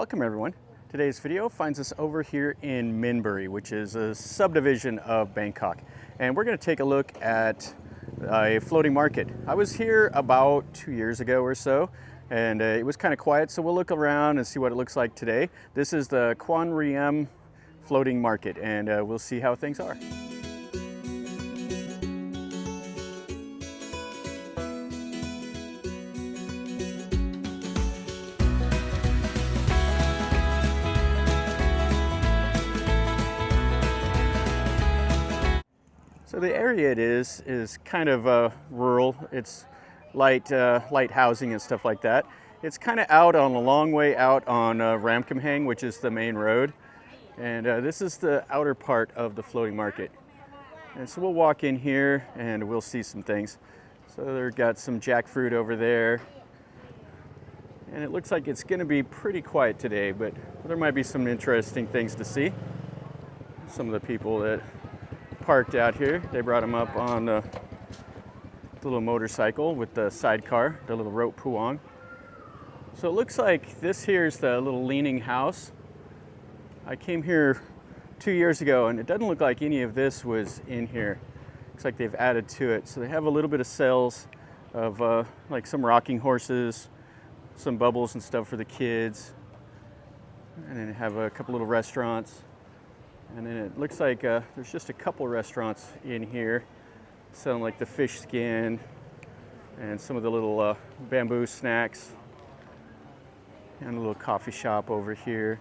Welcome everyone. Today's video finds us over here in Minburi, which is a subdivision of Bangkok. And we're going to take a look at a floating market. I was here about 2 years ago or so, and it was kind of quiet, so we'll look around and see what it looks like today. This is the Kwan Riam floating market, and we'll see how things are. So the area it is kind of rural. It's light housing and stuff like that. It's kind of out on a long way out on Ramkhamhaeng, which is the main road. And this is the outer part of the floating market. And so we'll walk in here and we'll see some things. So they've got some jackfruit over there. And it looks like it's going to be pretty quiet today, but there might be some interesting things to see. Some of the people that parked out here, they brought them up on the little motorcycle with the sidecar, the little rope puang. So it looks like this here's the little leaning house. I came here 2 years ago and it doesn't look like any of this was in here. Looks like they've added to it. So they have a little bit of sales of like some rocking horses, some bubbles and stuff for the kids, and then they have a couple little restaurants. And then it looks like there's just a couple restaurants in here selling like the fish skin and some of the little bamboo snacks, and a little coffee shop over here.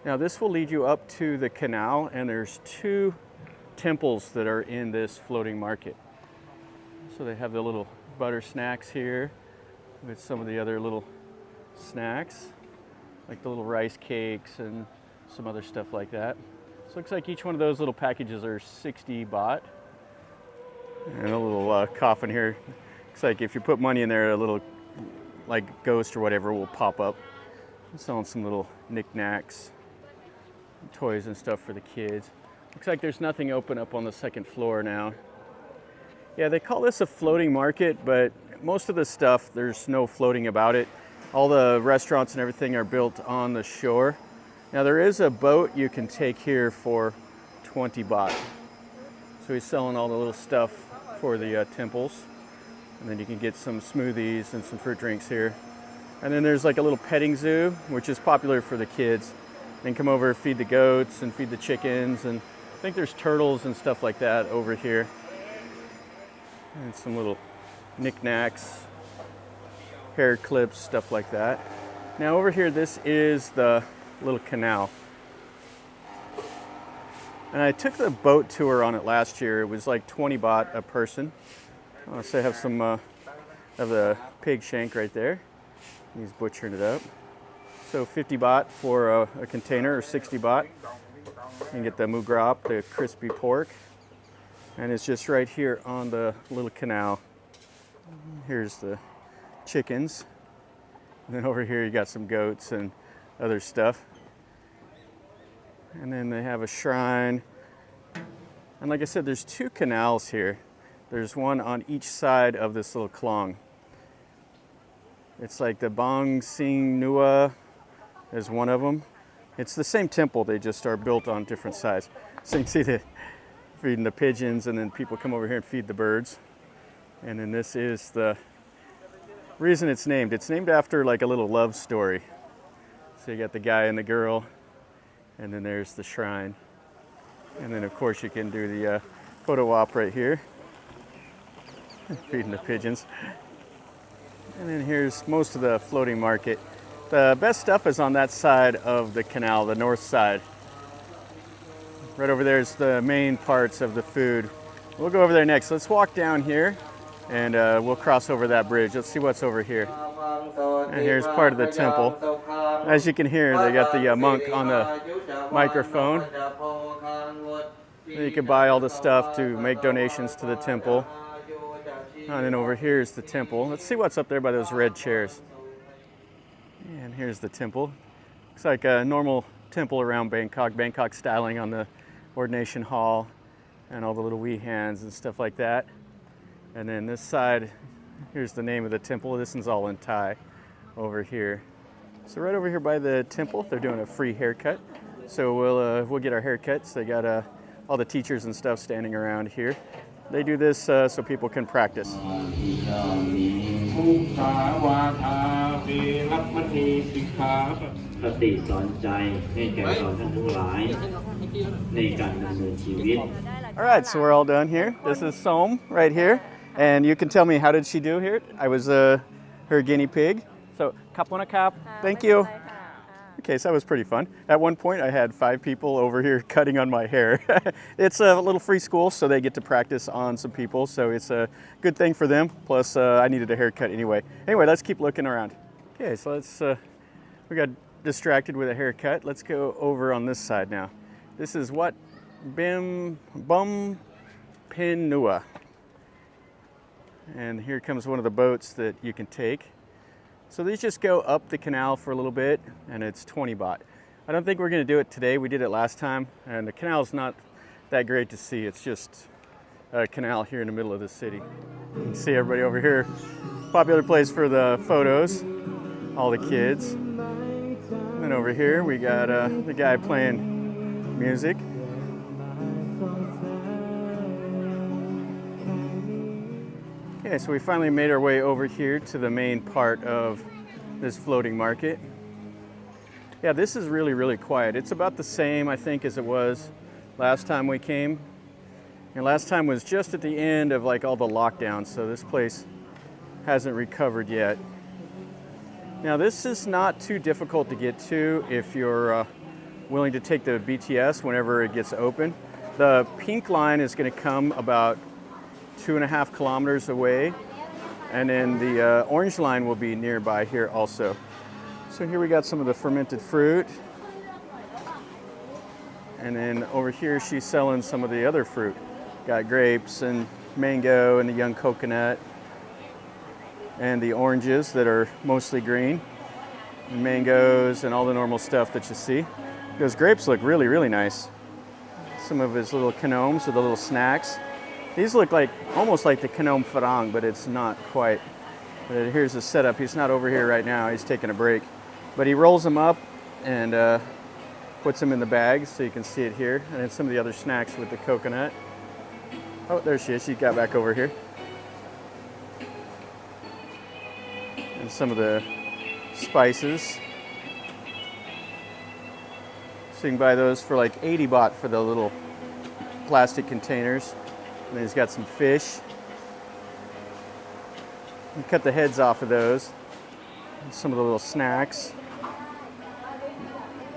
Now this will lead you up to the canal, and there's two temples that are in this floating market. So they have the little butter snacks here with some of the other little snacks, like the little rice cakes and some other stuff like that. So it looks like each one of those little packages are 60 baht. And a little coffin here. Looks like if you put money in there, a little like ghost or whatever will pop up. I'm selling some little knickknacks, toys and stuff for the kids. Looks like there's nothing open up on the second floor now. Yeah, they call this a floating market, but most of the stuff, there's no floating about it. All the restaurants and everything are built on the shore. Now there is a boat you can take here for 20 baht. So he's selling all the little stuff for the temples. And then you can get some smoothies and some fruit drinks here. And then there's like a little petting zoo, which is popular for the kids. Then come over, feed the goats and feed the chickens. And I think there's turtles and stuff like that over here. And some little knickknacks, hair clips, stuff like that. Now over here, this is the little canal. And I took the boat tour on it last year. It was like 20 baht a person. So I have some of the pig shank right there. He's butchering it up. So 50 baht for a container, or 60 baht. You can get the mugrap, the crispy pork. And it's just right here on the little canal. Here's the chickens. And then over here you got some goats and other stuff. And then they have a shrine. And like I said, there's two canals here. There's one on each side of this little klong. It's like the Bamphen Nua is one of them. It's the same temple, they just are built on different sides. So you can see the feeding the pigeons, and then people come over here and feed the birds. And then this is the reason it's named. It's named after like a little love story. So you got the guy and the girl, and then there's the shrine. And then of course you can do the photo op right here, feeding the pigeons. And then here's most of the floating market. The best stuff is on that side of the canal, the north side. Right over there is the main parts of the food. We'll go over there next. Let's walk down here and we'll cross over that bridge. Let's see what's over here. And here's part of the temple. As you can hear, they got the monk on the microphone. You can buy all the stuff to make donations to the temple. And then over here is the temple. Let's see what's up there by those red chairs. And here's the temple. Looks like a normal temple around Bangkok. Bangkok styling on the ordination hall and all the little wee hands and stuff like that. And then this side, here's the name of the temple. This one's all in Thai over here. So right over here by the temple, they're doing a free haircut. So we'll get our haircuts. They got all the teachers and stuff standing around here. They do this so people can practice. All right, so we're all done here. This is Som right here. And you can tell me, how did she do here? I was her guinea pig. So, kapona kap. Thank you. Okay, so that was pretty fun. At one point, I had 5 people over here cutting on my hair. It's a little free school, so they get to practice on some people. So it's a good thing for them. Plus, I needed a haircut anyway. Anyway, let's keep looking around. Okay, so we got distracted with a haircut. Let's go over on this side now. This is Wat Bamphen Nua. And here comes one of the boats that you can take. So these just go up the canal for a little bit, and it's 20 baht. I don't think we're going to do it today. We did it last time, and the canal's not that great to see. It's just a canal here in the middle of the city. You can see everybody over here. Popular place for the photos, all the kids. And then over here we got the guy playing music. Okay, so we finally made our way over here to the main part of this floating market. Yeah, this is really, really quiet. It's about the same, I think, as it was last time we came. And last time was just at the end of like all the lockdowns, so this place hasn't recovered yet. Now, this is not too difficult to get to if you're willing to take the BTS whenever it gets open. The pink line is going to come about 2.5 kilometers away, and then the orange line will be nearby here also. So here we got some of the fermented fruit, and then over here she's selling some of the other fruit. Got grapes and mango and the young coconut and the oranges that are mostly green, and mangoes and all the normal stuff that you see. Those grapes look really, really nice. Some of his little kanoms or the little snacks. These look like almost like the kanom farang, but it's not quite. But here's the setup. He's not over here right now. He's taking a break. But he rolls them up and puts them in the bag so you can see it here. And then some of the other snacks with the coconut. Oh, there she is. She got back over here. And some of the spices. So you can buy those for like 80 baht for the little plastic containers. And then he's got some fish. You cut the heads off of those. And some of the little snacks.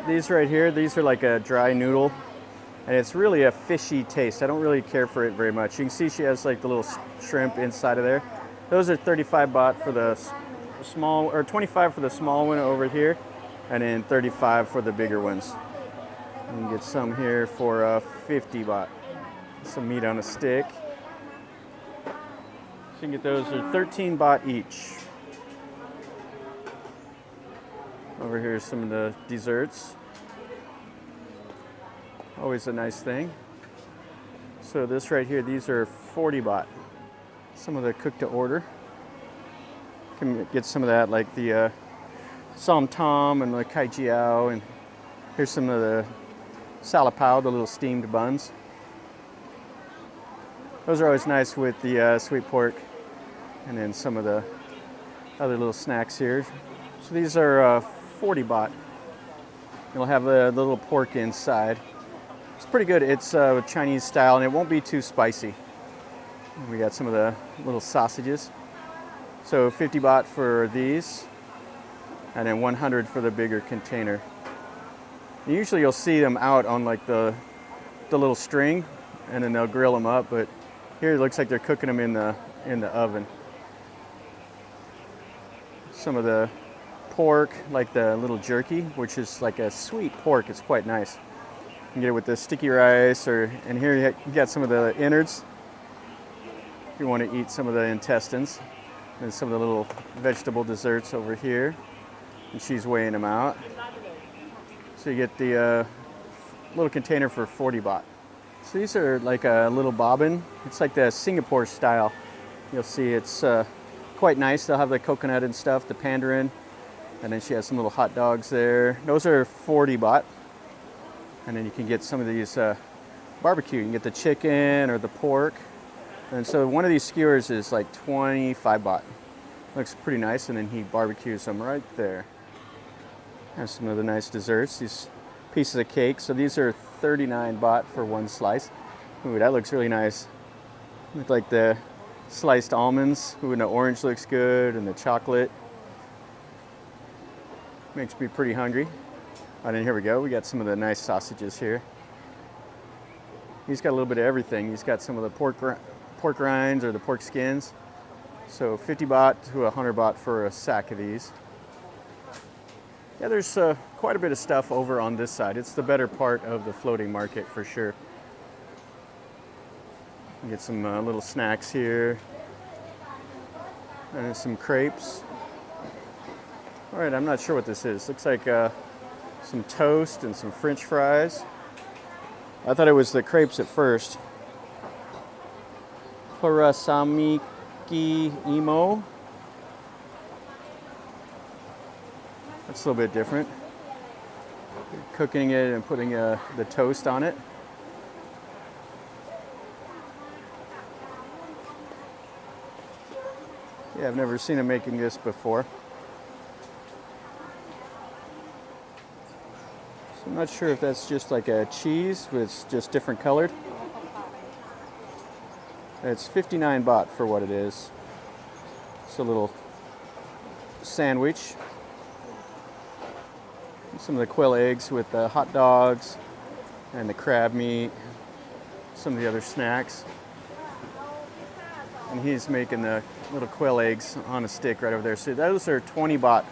These right here, these are like a dry noodle. And it's really a fishy taste. I don't really care for it very much. You can see she has like the little shrimp inside of there. Those are 35 baht for the small, or 25 for the small one over here. And then 35 for the bigger ones. You can get some here for 50 baht. Some meat on a stick. So you can get those for 13 baht each. Over here are some of the desserts. Always a nice thing. So this right here, these are 40 baht. Some of the cooked to order. You can get some of that, like the som tom and the kai jiao. And here's some of the salapao, the little steamed buns. Those are always nice with the sweet pork, and then some of the other little snacks here. So these are 40 baht. You'll have the little pork inside. It's pretty good. It's Chinese style, and it won't be too spicy. We got some of the little sausages. So 50 baht for these, and then 100 for the bigger container. And usually you'll see them out on like the little string, and then they'll grill them up, but here it looks like they're cooking them in the oven. Some of the pork, like the little jerky, which is like a sweet pork. It's quite nice. You can get it with the sticky rice, and here you got some of the innards. If you want to eat some of the intestines. And some of the little vegetable desserts over here. And she's weighing them out. So you get the little container for 40 baht. So these are like a little bobbin. It's like the Singapore style. You'll see it's quite nice. They'll have the coconut and stuff, the pandarin. And then she has some little hot dogs there. Those are 40 baht. And then you can get some of these barbecue. You can get the chicken or the pork. And so one of these skewers is like 25 baht. Looks pretty nice, and then he barbecues them right there. Has some of the nice desserts, these pieces of cake. So these are 39 baht for one slice. Ooh, that looks really nice. Look like the sliced almonds. Ooh, and the orange looks good, and the chocolate. Makes me pretty hungry. And then here we go. We got some of the nice sausages here. He's got a little bit of everything. He's got some of the pork rinds or the pork skins. So 50 baht to 100 baht for a sack of these. Yeah, there's quite a bit of stuff over on this side. It's the better part of the floating market for sure. You get some little snacks here. And some crepes. All right, I'm not sure what this is. Looks like some toast and some French fries. I thought it was the crepes at first. Parasamiki imo. That's a little bit different. Cooking it and putting the toast on it. Yeah, I've never seen them making this before. So I'm not sure if that's just like a cheese, but it's just different colored. It's 59 baht for what it is. It's a little sandwich. Some of the quail eggs with the hot dogs and the crab meat. Some of the other snacks. And he's making the little quail eggs on a stick right over there. So those are 20 baht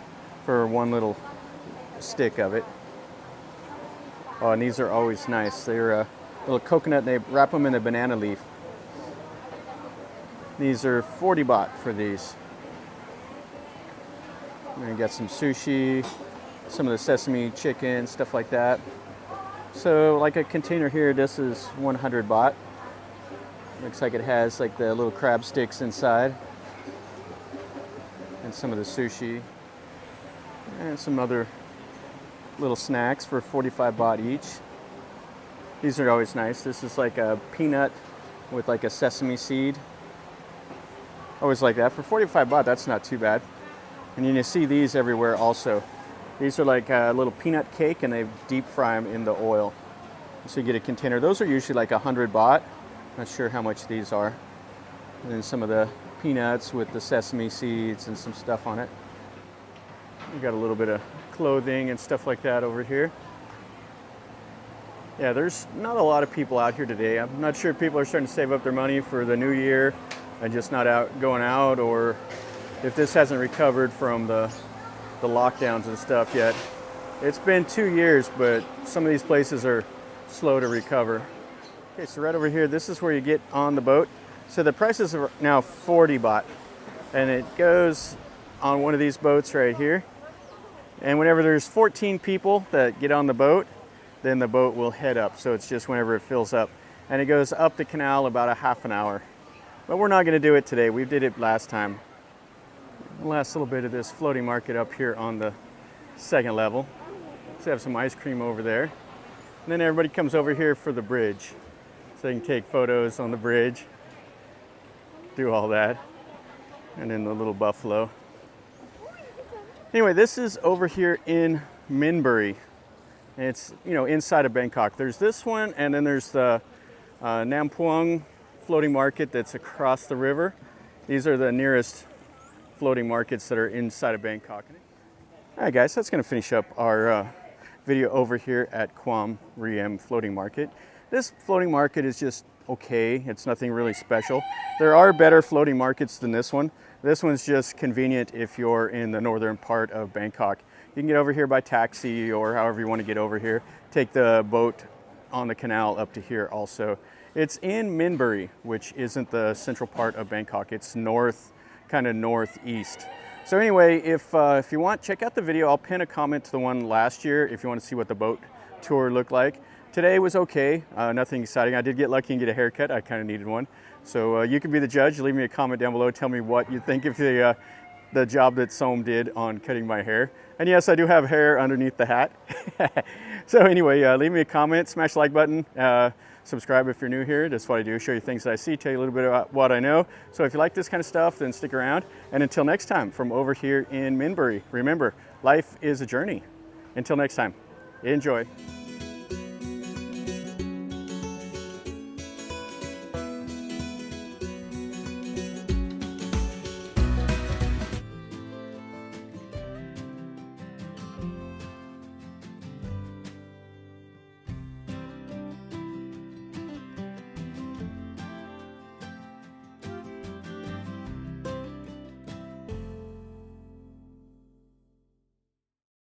for one little stick of it. Oh, and these are always nice. They're a little coconut and they wrap them in a banana leaf. These are 40 baht for these. And you got some sushi, some of the sesame chicken, stuff like that. So like a container here, this is 100 baht. Looks like it has like the little crab sticks inside. And some of the sushi. And some other little snacks for 45 baht each. These are always nice. This is like a peanut with like a sesame seed. Always like that. For 45 baht, that's not too bad. And you see these everywhere also. These are like a little peanut cake and they deep fry them in the oil. So you get a container. Those are usually like 100 baht. Not sure how much these are. And then some of the peanuts with the sesame seeds and some stuff on it. We got a little bit of clothing and stuff like that over here. Yeah, there's not a lot of people out here today. I'm not sure if people are starting to save up their money for the new year and just not going out, or if this hasn't recovered from the lockdowns and stuff yet. It's been 2 years, but some of these places are slow to recover. Okay, so right over here, this is where you get on the boat. So the prices are now 40 baht, and it goes on one of these boats right here. And whenever there's 14 people that get on the boat, then the boat will head up. So it's just whenever it fills up. And it goes up the canal about a half an hour. But we're not gonna do it today. We did it last time. Last little bit of this floating market up here on the second level. So have some ice cream over there. And then everybody comes over here for the bridge. So they can take photos on the bridge, do all that. And then the little buffalo. Anyway, this is over here in Minburi. And it's, you know, inside of Bangkok. There's this one, and then there's the Nampuang floating market that's across the river. These are the nearest floating markets that are inside of Bangkok. All right, guys, that's going to finish up our video over here at Kwan Riam floating market. This floating market is just okay. It's nothing really special. There are better floating markets than this one. This one's just convenient if you're in the northern part of Bangkok. You can get over here by taxi or however you want to get over here. Take the boat on the canal up to here also. It's in Minburi, which isn't the central part of Bangkok. It's north, kind of northeast. So anyway, if you want, check out the video. I'll pin a comment to the one last year if you want to see what the boat tour looked like. Today was okay, nothing exciting. I did get lucky and get a haircut. I kind of needed one. So you can be the judge. Leave me a comment down below. Tell me what you think of the job that Som did on cutting my hair. And yes, I do have hair underneath the hat. So anyway, leave me a comment, smash the like button, subscribe if you're new here. That's what I do, show you things that I see, tell you a little bit about what I know. So if you like this kind of stuff, then stick around. And until next time, from over here in Minburi, remember, life is a journey. Until next time, enjoy.